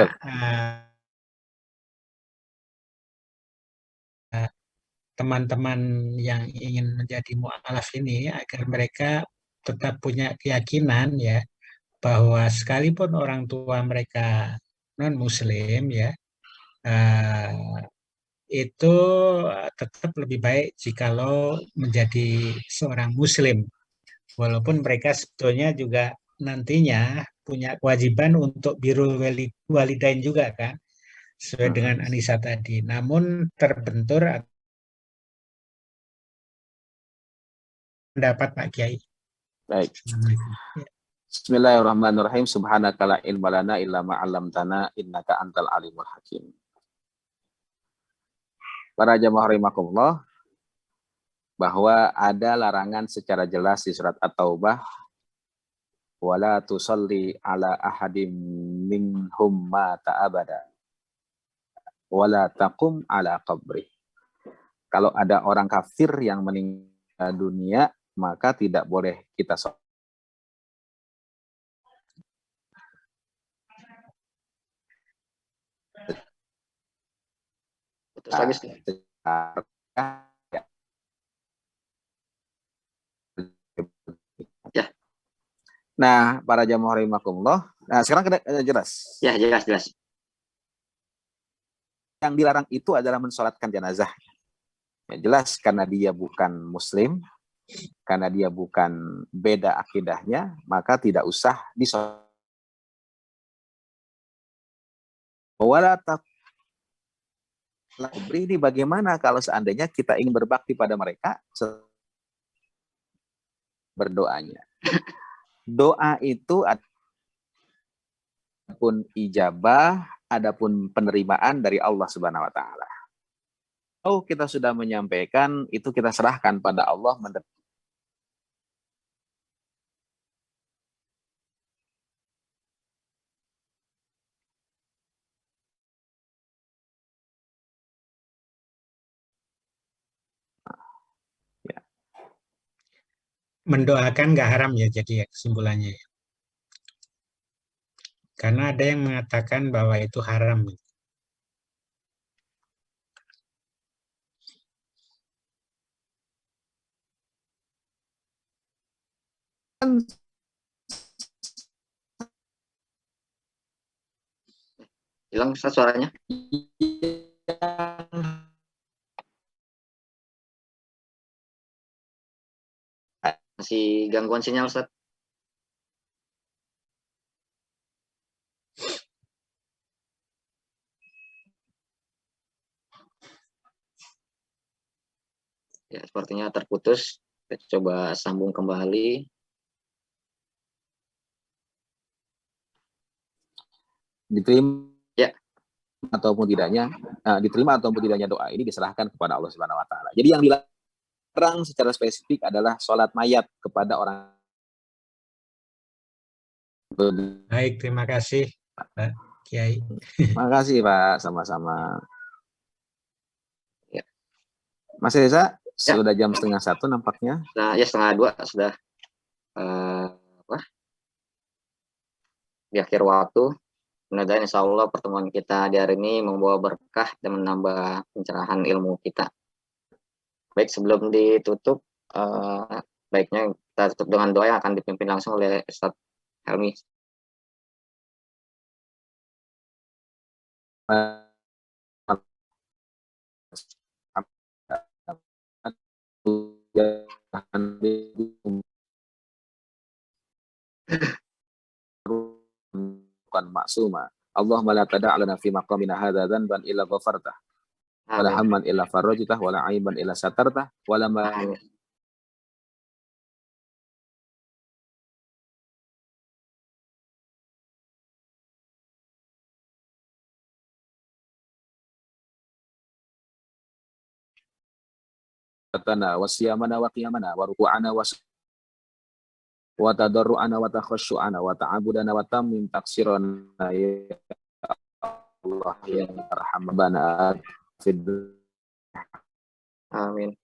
teman-teman yang ingin menjadi mu'alaf ini agar mereka tetap punya keyakinan ya, bahwa sekalipun orang tua mereka non-Muslim ya, itu tetap lebih baik jikalau menjadi seorang Muslim, walaupun mereka sebetulnya juga nantinya punya kewajiban untuk birrul walidain juga kan, sesuai dengan An-Nisa tadi. Namun terbentur pendapat Pak Kiai. Baik. Bismillahirrahmanirrahim. Subhanaka la ilma lana illa ma 'allamtana innaka antal alimul hakim. Para jamaah rahimakumullah, bahwa ada larangan secara jelas di surat At-Taubah, wala tusalli ala ahadim minhum mata abada wala taqum ala qabri. Kalau ada orang kafir yang meninggal dunia, maka tidak boleh kita sholat. Ya. Nah, para jamaah rahimakumullah. Nah, sekarang jelas. Ya, jelas. Yang dilarang itu adalah mensolatkan jenazah. Ya, jelas karena dia bukan Muslim, karena dia bukan beda akidahnya, maka tidak usah disolat. Ini bagaimana kalau seandainya kita ingin berbakti pada mereka, berdoanya. Doa itu adapun ijabah, adapun penerimaan dari Allah Subhanahu wa taala. Oh, kita sudah menyampaikan, itu kita serahkan pada Allah. Mendoakan nggak haram ya, jadi ya kesimpulannya. Karena ada yang mengatakan bahwa itu haram. Hilang suaranya. Masih gangguan sinyal, Ustaz? Ya, sepertinya terputus. Kita coba sambung kembali. Diterima Ya. ataupun tidaknya, diterima ataupun tidaknya doa ini diserahkan kepada Allah Subhanahu wa taala. Jadi yang dilarang secara spesifik adalah sholat mayat kepada orang. Baik, terima kasih Pak Kiai. Terima kasih Pak, sama-sama. Ya. Mas Reza, Ya. sudah jam 1:30 nampaknya. Nah, ya 1:30 sudah di akhir waktu. Mudah-mudahan insya Allah pertemuan kita di hari ini membawa berkah dan menambah pencerahan ilmu kita. Baik, sebelum ditutup, baiknya kita tutup dengan doa yang akan dipimpin langsung oleh Ustaz Helmi. Bukan maksuma. Allahumma la tada' lana fi maqamina hadza dzanban illa ghafartah. Wala Amin. hamman illa farajtah, wala aiban illa satartah, wala ma Amin. tana wa siyamana wa qiyamana wa ruku'ana wa tadarru'ana wa takhashu'ana wa ta'abudana wa tamim taksirana ya Allah ya arhamana fid Amin.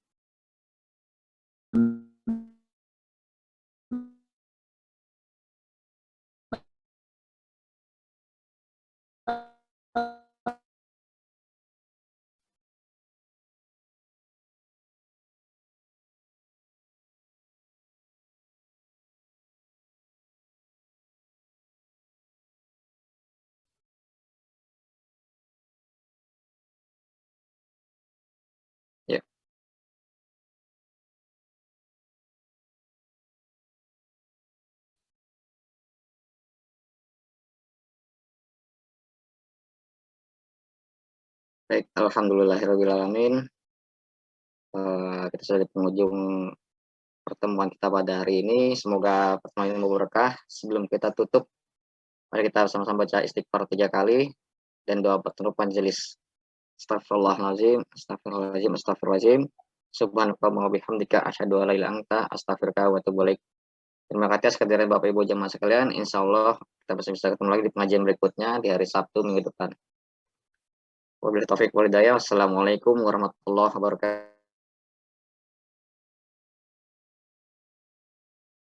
Ya. Baik, alhamdulillahirrahmanirrahim. Kita sudah di penghujung pertemuan kita pada hari ini. Semoga pertemuan ini berkah. Sebelum kita tutup, mari kita sama-sama baca istighfar 3 kali dan doa penutup majelis. Astagfirullahaladzim, astagfirullahaladzim, astagfirullahaladzim. Subhanakallahumma wa bihamdika asyhadu an la ilaha illa anta astaghfiruka wa atubu ilaik. Terima kasih atas kehadiran Bapak Ibu jamaah sekalian. Insya Allah kita bisa ketemu lagi di pengajian berikutnya di hari Sabtu minggu depan. Wabillahi taufiq wal hidayah. Wassalamualaikum warahmatullahi wabarakatuh.